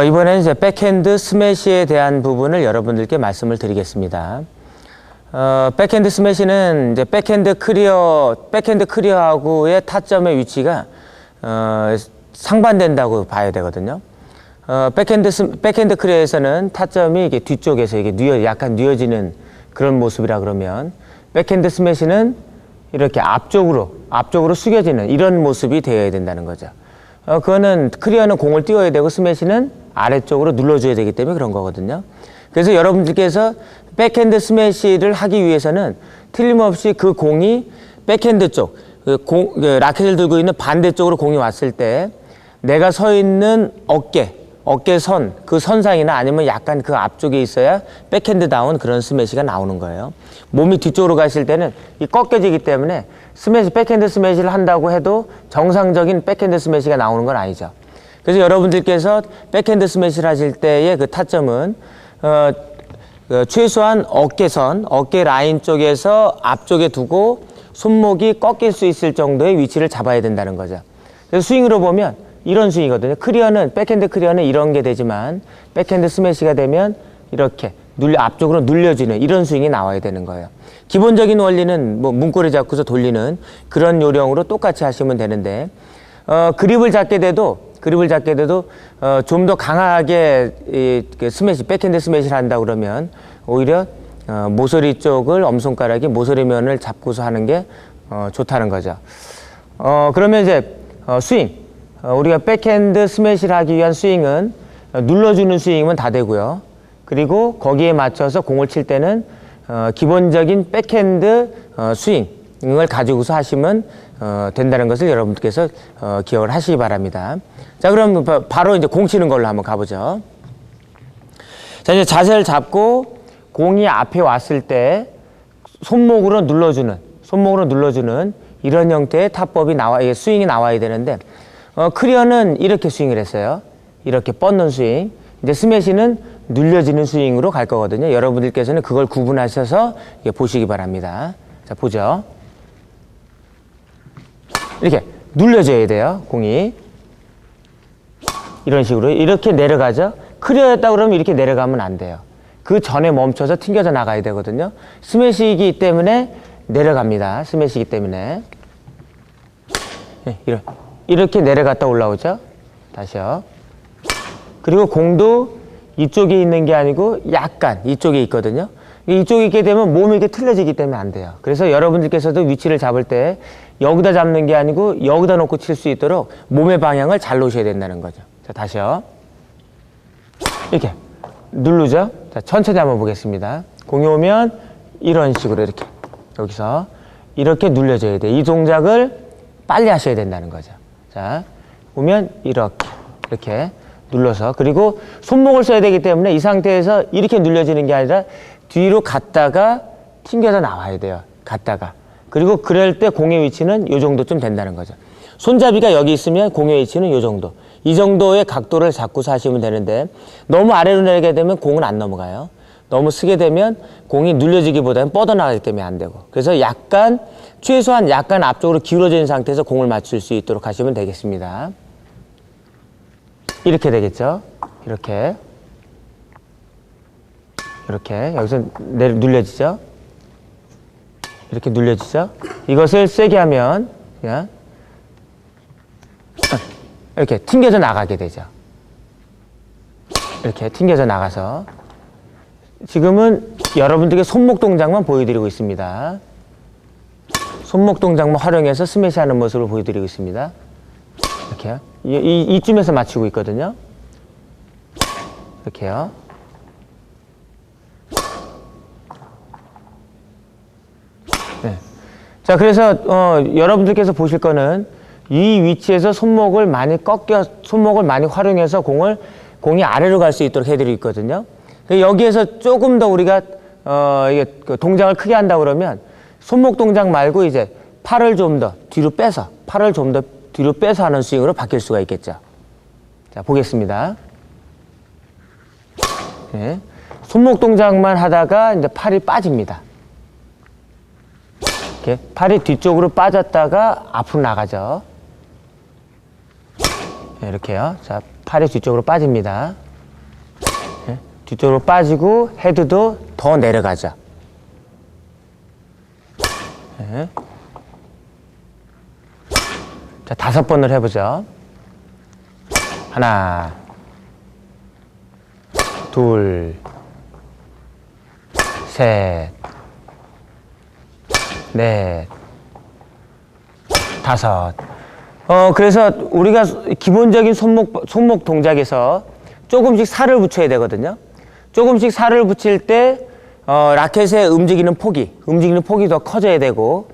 이번에는 이제 백핸드 스매시에 대한 부분을 여러분들께 말씀을 드리겠습니다. 백핸드 스매시는 이제 백핸드 클리어하고의 타점의 위치가 상반된다고 봐야 되거든요. 백핸드 클리어에서는 타점이 이게 뒤쪽에서 이게 약간 뉘어지는 그런 모습이라 그러면, 백핸드 스매시는 이렇게 앞쪽으로 숙여지는 이런 모습이 되어야 된다는 거죠. 그거는 클리어는 공을 띄워야 되고 스매시는 아래쪽으로 눌러줘야 되기 때문에 그런 거거든요. 그래서 여러분들께서 백핸드 스매시를 하기 위해서는 틀림없이 그 공이 백핸드 쪽, 라켓을 들고 있는 반대쪽으로 공이 왔을 때 내가 서 있는 어깨선, 그 선상이나 아니면 약간 그 앞쪽에 있어야 백핸드 다운 그런 스매시가 나오는 거예요. 몸이 뒤쪽으로 가실 때는 이 꺾여지기 때문에 백핸드 스매시를 한다고 해도 정상적인 백핸드 스매시가 나오는 건 아니죠. 그래서 여러분들께서 백핸드 스매시를 하실 때의 그 타점은 최소한 어깨 라인 쪽에서 앞쪽에 두고 손목이 꺾일 수 있을 정도의 위치를 잡아야 된다는 거죠. 그래서 스윙으로 보면 이런 스윙이거든요. 백핸드 클리어는 이런 게 되지만 백핸드 스매시가 되면 이렇게 앞쪽으로 눌려지는 이런 스윙이 나와야 되는 거예요. 기본적인 원리는 뭐 문고리 잡고서 돌리는 그런 요령으로 똑같이 하시면 되는데, 그립을 잡게 돼도 좀 더 강하게 백핸드 스매시를 한다 그러면 오히려 모서리 쪽을 엄손가락이 모서리면을 잡고서 하는 게 좋다는 거죠. 그러면 이제 스윙, 우리가 백핸드 스매시를 하기 위한 스윙은 눌러주는 스윙이면 다 되고요. 그리고 거기에 맞춰서 공을 칠 때는 기본적인 백핸드 스윙을 가지고서 하시면 된다는 것을 여러분께서 기억을 하시기 바랍니다. 자, 그럼 바로 이제 공 치는 걸로 한번 가보죠. 자, 이제 자세를 잡고 공이 앞에 왔을 때 손목으로 눌러주는 이런 형태의 스윙이 나와야 되는데, 클리어는 이렇게 스윙을 했어요. 이렇게 뻗는 스윙. 이제 스매시는 눌려지는 스윙으로 갈 거거든요. 여러분들께서는 그걸 구분하셔서 보시기 바랍니다. 자, 보죠. 이렇게 눌려져야 돼요, 공이. 이런 식으로. 이렇게 내려가죠. 클리어였다 그러면 이렇게 내려가면 안 돼요. 그 전에 멈춰서 튕겨져 나가야 되거든요. 스매시이기 때문에 내려갑니다. 스매시이기 때문에. 이렇게 내려갔다 올라오죠. 다시요. 그리고 공도 이쪽에 있는 게 아니고 약간 이쪽에 있거든요. 이쪽에 있게 되면 몸이 이렇게 틀려지기 때문에 안 돼요. 그래서 여러분들께서도 위치를 잡을 때 여기다 잡는 게 아니고 여기다 놓고 칠 수 있도록 몸의 방향을 잘 놓으셔야 된다는 거죠. 자, 다시요. 이렇게 누르죠. 자, 천천히 한번 보겠습니다. 공이 오면 이런 식으로 이렇게 여기서 이렇게 눌려줘야 돼요. 이 동작을 빨리 하셔야 된다는 거죠. 자, 보면 이렇게 눌러서, 그리고 손목을 써야 되기 때문에 이 상태에서 이렇게 눌려지는 게 아니라 뒤로 갔다가 튕겨서 나와야 돼요. 그리고 그럴 때 공의 위치는 이 정도쯤 된다는 거죠. 손잡이가 여기 있으면 공의 위치는 이 정도. 이 정도의 각도를 잡고서 하시면 되는데, 너무 아래로 내리게 되면 공은 안 넘어가요. 너무 쓰게 되면 공이 눌려지기보다는 뻗어나가기 때문에 안 되고. 그래서 최소한 약간 앞쪽으로 기울어져 있는 상태에서 공을 맞출 수 있도록 하시면 되겠습니다. 이렇게 되겠죠. 이렇게 여기서 눌려지죠. 이렇게 눌려지죠. 이것을 세게 하면 그냥 이렇게 튕겨져 나가게 되죠. 이렇게 튕겨져 나가서, 지금은 여러분들께 손목 동작만 보여드리고 있습니다. 손목 동작만 활용해서 스매시 하는 모습을 보여드리고 있습니다. 이렇게요. 이쯤에서 맞추고 있거든요. 이렇게요. 네. 자, 그래서 여러분들께서 보실 거는 이 위치에서 손목을 많이 활용해서 공이 아래로 갈 수 있도록 해드리고 있거든요. 여기에서 조금 더 우리가 이게 동작을 크게 한다 그러면 손목 동작 말고 이제 팔을 좀 더 뒤로 빼서 하는 스윙으로 바뀔 수가 있겠죠. 자, 보겠습니다. 네. 손목 동작만 하다가 이제 팔이 빠집니다. 이렇게 팔이 뒤쪽으로 빠졌다가 앞으로 나가죠. 네, 이렇게요. 자, 팔이 뒤쪽으로 빠집니다. 네. 뒤쪽으로 빠지고 헤드도 더 내려가죠. 네. 자, 5번을 해보죠. 하나, 둘, 셋, 넷, 5. 그래서 우리가 기본적인 손목 동작에서 조금씩 살을 붙여야 되거든요. 조금씩 살을 붙일 때, 라켓의 움직이는 폭이 더 커져야 되고,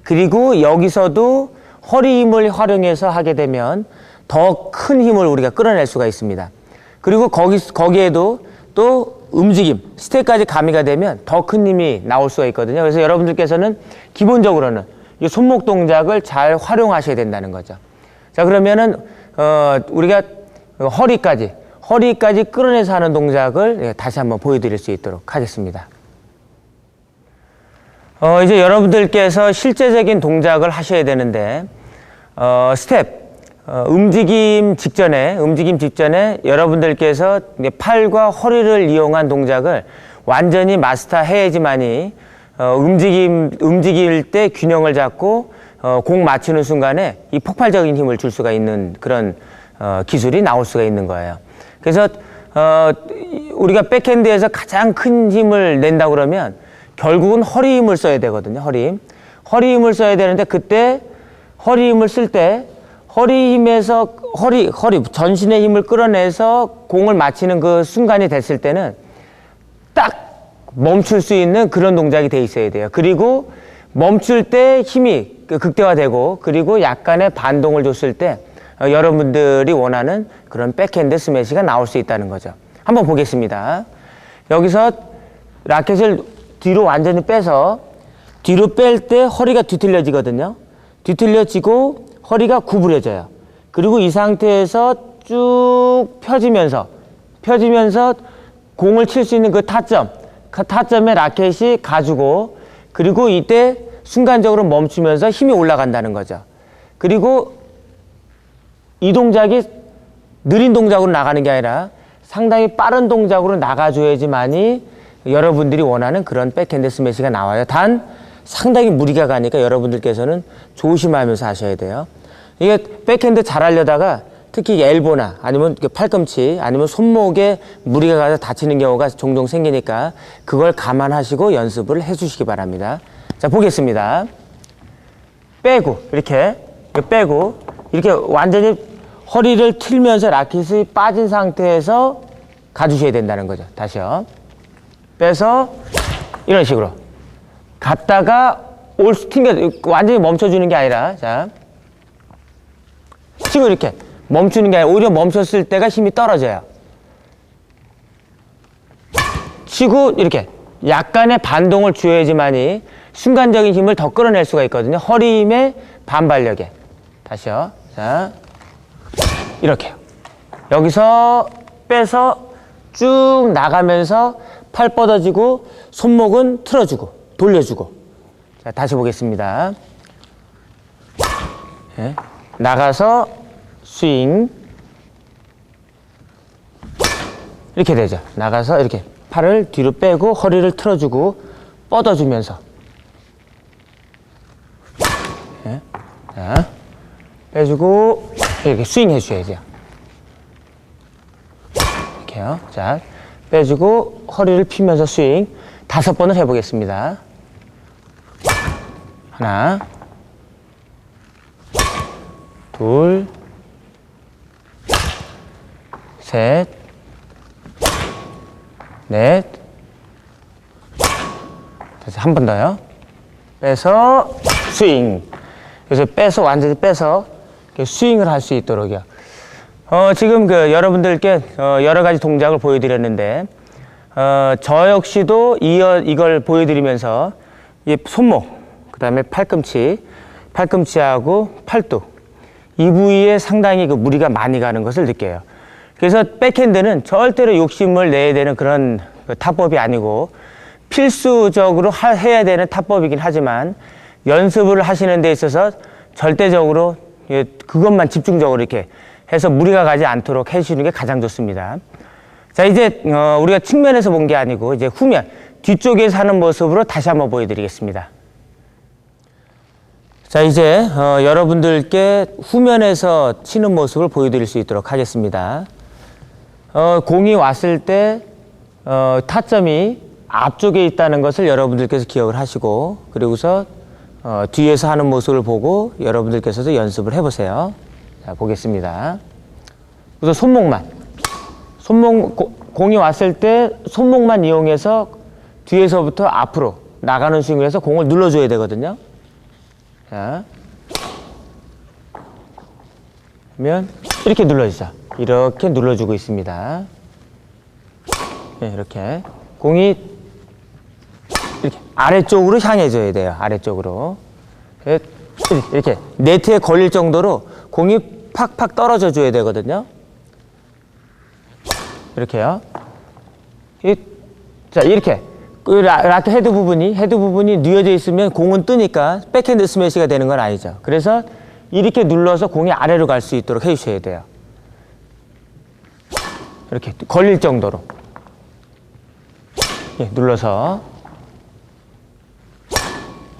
그리고 여기서도 허리 힘을 활용해서 하게 되면 더 큰 힘을 우리가 끌어낼 수가 있습니다. 그리고 거기에도 또 움직임, 스텝까지 가미가 되면 더 큰 힘이 나올 수가 있거든요. 그래서 여러분들께서는 기본적으로는 이 손목 동작을 잘 활용하셔야 된다는 거죠. 자, 그러면은, 우리가 허리까지 끌어내서 하는 동작을 다시 한번 보여드릴 수 있도록 하겠습니다. 이제 여러분들께서 실제적인 동작을 하셔야 되는데, 움직임 직전에 여러분들께서 팔과 허리를 이용한 동작을 완전히 마스터해야지만이 움직일 때 균형을 잡고 공 맞추는 순간에 이 폭발적인 힘을 줄 수가 있는 그런 기술이 나올 수가 있는 거예요. 그래서 우리가 백핸드에서 가장 큰 힘을 낸다고 그러면 결국은 허리 힘을 써야 되거든요. 허리 힘을 써야 되는데, 그때 허리 힘을 쓸 때 허리 힘에서 허리 전신의 힘을 끌어내서 공을 맞히는 그 순간이 됐을 때는 딱 멈출 수 있는 그런 동작이 돼 있어야 돼요. 그리고 멈출 때 힘이 극대화되고, 그리고 약간의 반동을 줬을 때 여러분들이 원하는 그런 백핸드 스매시가 나올 수 있다는 거죠. 한번 보겠습니다. 여기서 라켓을 뒤로 완전히 빼서 뒤로 뺄 때 허리가 뒤틀려지거든요. 뒤틀려지고 허리가 구부려져요. 그리고 이 상태에서 쭉 펴지면서 공을 칠 수 있는 그 타점에 라켓이 가주고, 그리고 이때 순간적으로 멈추면서 힘이 올라간다는 거죠. 그리고 이 동작이 느린 동작으로 나가는 게 아니라 상당히 빠른 동작으로 나가줘야지만이 여러분들이 원하는 그런 백핸드 스매시가 나와요. 단 상당히 무리가 가니까 여러분들께서는 조심하면서 하셔야 돼요. 이게 백핸드 잘 하려다가 특히 엘보나 아니면 팔꿈치 아니면 손목에 무리가 가서 다치는 경우가 종종 생기니까 그걸 감안하시고 연습을 해주시기 바랍니다. 자, 보겠습니다. 빼고 이렇게 완전히 허리를 틀면서 라켓이 빠진 상태에서 가주셔야 된다는 거죠. 다시요. 빼서 이런 식으로 갔다가 완전히 멈춰주는 게 아니라, 자, 치고 이렇게 멈추는 게 아니라 오히려 멈췄을 때가 힘이 떨어져요. 치고 이렇게 약간의 반동을 줘야지만이 순간적인 힘을 더 끌어낼 수가 있거든요. 허리 힘의 반발력에. 다시요. 자, 이렇게요. 여기서 빼서 쭉 나가면서 팔 뻗어지고 손목은 틀어주고 돌려주고. 자, 다시 보겠습니다. 네. 나가서 스윙 이렇게 되죠. 나가서 이렇게 팔을 뒤로 빼고 허리를 틀어주고 뻗어주면서, 네. 자, 빼주고 이렇게 스윙 해주셔야죠. 이렇게요. 자, 빼주고 허리를 피면서 스윙 5번을 해보겠습니다. 하나, 둘, 셋, 넷, 다시 한 번 더요. 빼서 스윙. 그래서 완전히 빼서 스윙을 할 수 있도록요. 지금 여러분들께 여러 가지 동작을 보여드렸는데, 저 역시도 이걸 보여드리면서 이 손목, 그 다음에 팔꿈치하고 팔뚝, 이 부위에 상당히 무리가 많이 가는 것을 느껴요. 그래서 백핸드는 절대로 욕심을 내야 되는 그런 타법이 아니고 필수적으로 해야 되는 타법이긴 하지만 연습을 하시는 데 있어서 절대적으로 그것만 집중적으로 이렇게 해서 무리가 가지 않도록 해주시는 게 가장 좋습니다. 자, 이제 우리가 측면에서 본 게 아니고 이제 후면, 뒤쪽에서 하는 모습으로 다시 한번 보여드리겠습니다. 자, 이제 여러분들께 후면에서 치는 모습을 보여드릴 수 있도록 하겠습니다. 공이 왔을 때 타점이 앞쪽에 있다는 것을 여러분들께서 기억을 하시고, 그리고서 뒤에서 하는 모습을 보고 여러분들께서도 연습을 해보세요. 자, 보겠습니다. 우선 공이 왔을 때 손목만 이용해서 뒤에서부터 앞으로 나가는 스윙을 해서 공을 눌러줘야 되거든요. 자, 그러면 이렇게 눌러주죠. 이렇게 눌러주고 있습니다. 네, 이렇게 공이 이렇게 아래쪽으로 향해져야 돼요. 아래쪽으로 이렇게 네트에 걸릴 정도로 공이 팍팍 떨어져 줘야 되거든요. 이렇게요. 자, 이렇게 라켓 헤드 부분이 뉘어져 있으면 공은 뜨니까 백핸드 스매시가 되는 건 아니죠. 그래서 이렇게 눌러서 공이 아래로 갈 수 있도록 해주셔야 돼요. 이렇게 걸릴 정도로. 예, 눌러서.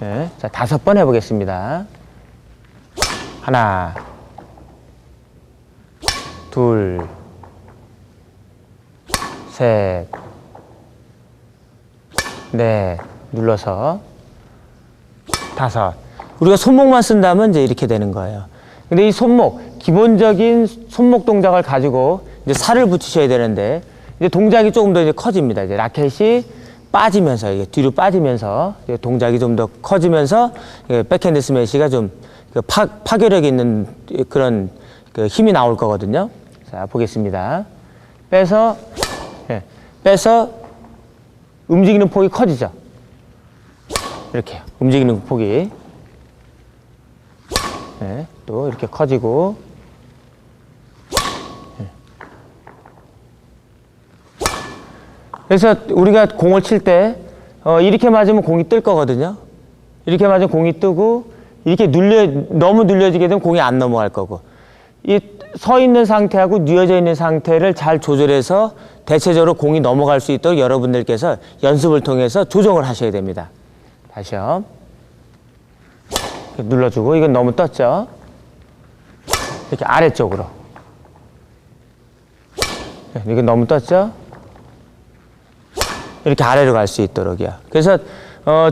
예, 자, 5번 해보겠습니다. 하나, 둘, 셋, 넷, 눌러서 5. 우리가 손목만 쓴다면 이제 이렇게 되는 거예요. 근데 이 기본적인 손목 동작을 가지고 이제 살을 붙이셔야 되는데, 이제 동작이 조금 더 이제 커집니다. 이제 라켓이 빠지면서, 이게 뒤로 빠지면서, 이제 동작이 좀 더 커지면서, 백핸드 스매시가 좀 파괴력 있는 그런 힘이 나올 거거든요. 자, 보겠습니다. 빼서 움직이는 폭이 커지죠. 이렇게 움직이는 폭이. 네, 또 이렇게 커지고. 그래서 우리가 공을 칠 때 이렇게 맞으면 공이 뜰 거거든요. 이렇게 맞으면 공이 뜨고, 이렇게 너무 눌려지게 되면 공이 안 넘어갈 거고, 이 서 있는 상태하고 뉘어져 있는 상태를 잘 조절해서 대체적으로 공이 넘어갈 수 있도록 여러분들께서 연습을 통해서 조정을 하셔야 됩니다. 다시요. 눌러주고, 이건 너무 떴죠. 이렇게 아래쪽으로. 이건 너무 떴죠. 이렇게 아래로 갈 수 있도록이요. 그래서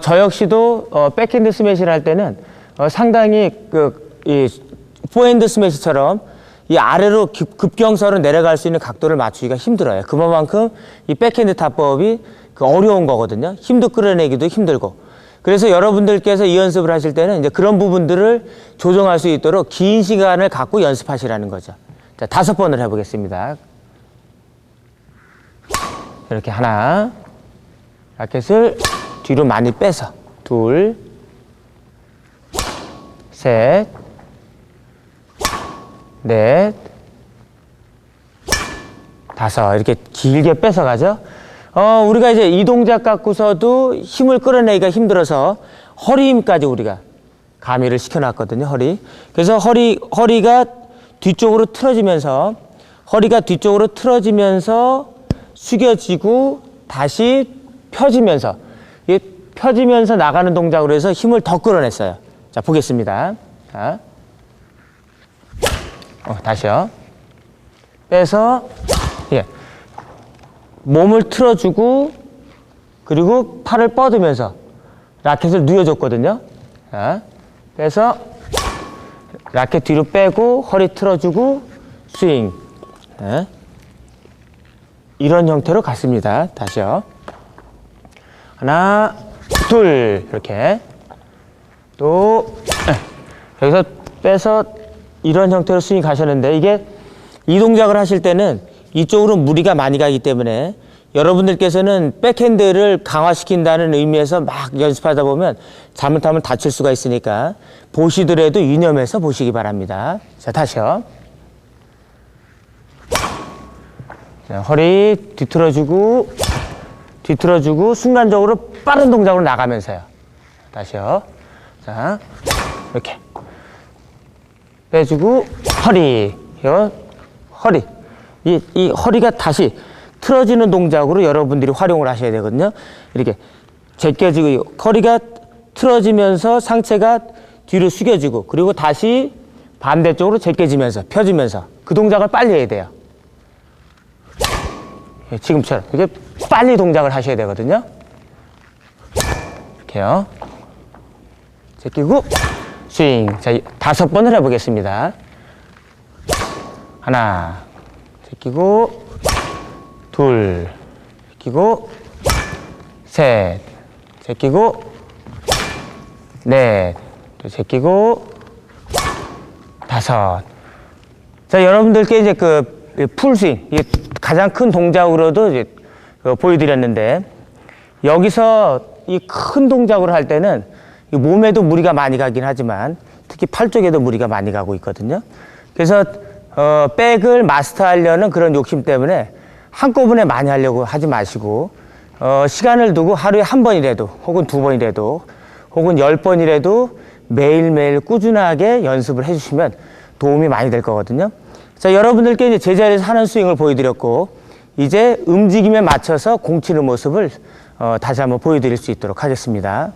저 역시도 백핸드 스매시를 할 때는 상당히 이 포핸드 스매시처럼 이 아래로 급경사로 내려갈 수 있는 각도를 맞추기가 힘들어요. 그만큼 이 백핸드 타법이 어려운 거거든요. 힘도 끌어내기도 힘들고. 그래서 여러분들께서 이 연습을 하실 때는 이제 그런 부분들을 조정할 수 있도록 긴 시간을 갖고 연습하시라는 거죠. 자, 5번을 해보겠습니다. 이렇게 하나, 라켓을 뒤로 많이 빼서, 둘, 셋, 넷, 5. 이렇게 길게 뺏어가죠. 우리가 이제 이 동작 갖고서도 힘을 끌어내기가 힘들어서 허리 힘까지 우리가 가미를 시켜놨거든요. 허리. 그래서 허리가 뒤쪽으로 틀어지면서, 숙여지고 다시 펴지면서, 이게 펴지면서 나가는 동작으로 해서 힘을 더 끌어냈어요. 자, 보겠습니다. 자. 다시요. 빼서, 예. 몸을 틀어주고, 그리고 팔을 뻗으면서 라켓을 누워줬거든요. 자, 빼서 라켓 뒤로 빼고, 허리 틀어주고, 스윙. 예. 이런 형태로 갔습니다. 다시요. 하나, 둘, 이렇게. 또, 여기서 빼서 이런 형태로 스윙 가셨는데, 이게 이 동작을 하실 때는 이쪽으로 무리가 많이 가기 때문에 여러분들께서는 백핸드를 강화시킨다는 의미에서 막 연습하다 보면 잘못하면 다칠 수가 있으니까 보시더라도 유념해서 보시기 바랍니다. 자, 다시요. 자, 허리 뒤틀어주고 순간적으로 빠른 동작으로 나가면서요. 다시요. 자, 이렇게 빼주고 허리 허리. 이 허리가 다시 틀어지는 동작으로 여러분들이 활용을 하셔야 되거든요. 이렇게 제껴지고 허리가 틀어지면서 상체가 뒤로 숙여지고 그리고 다시 반대쪽으로 제껴지면서 펴지면서 그 동작을 빨리 해야 돼요. 예, 지금처럼 이렇게 빨리 동작을 하셔야 되거든요. 이렇게요. 제끼고 스윙. 자, 5번을 해보겠습니다. 하나, 제끼고 둘, 제끼고 셋, 제끼고 넷, 또 제끼고 5. 자, 여러분들께 이제 그 풀스윙, 이게 가장 큰 동작으로도 이제 보여드렸는데 여기서 이 큰 동작으로 할 때는 몸에도 무리가 많이 가긴 하지만 특히 팔 쪽에도 무리가 많이 가고 있거든요. 그래서 백을 마스터하려는 그런 욕심 때문에 한꺼번에 많이 하려고 하지 마시고 시간을 두고 하루에 1번이라도 혹은 2번이라도 혹은 10번이라도 매일매일 꾸준하게 연습을 해주시면 도움이 많이 될 거거든요. 자, 여러분들께 이제 제자리에서 하는 스윙을 보여드렸고 이제 움직임에 맞춰서 공 치는 모습을 다시 한번 보여드릴 수 있도록 하겠습니다.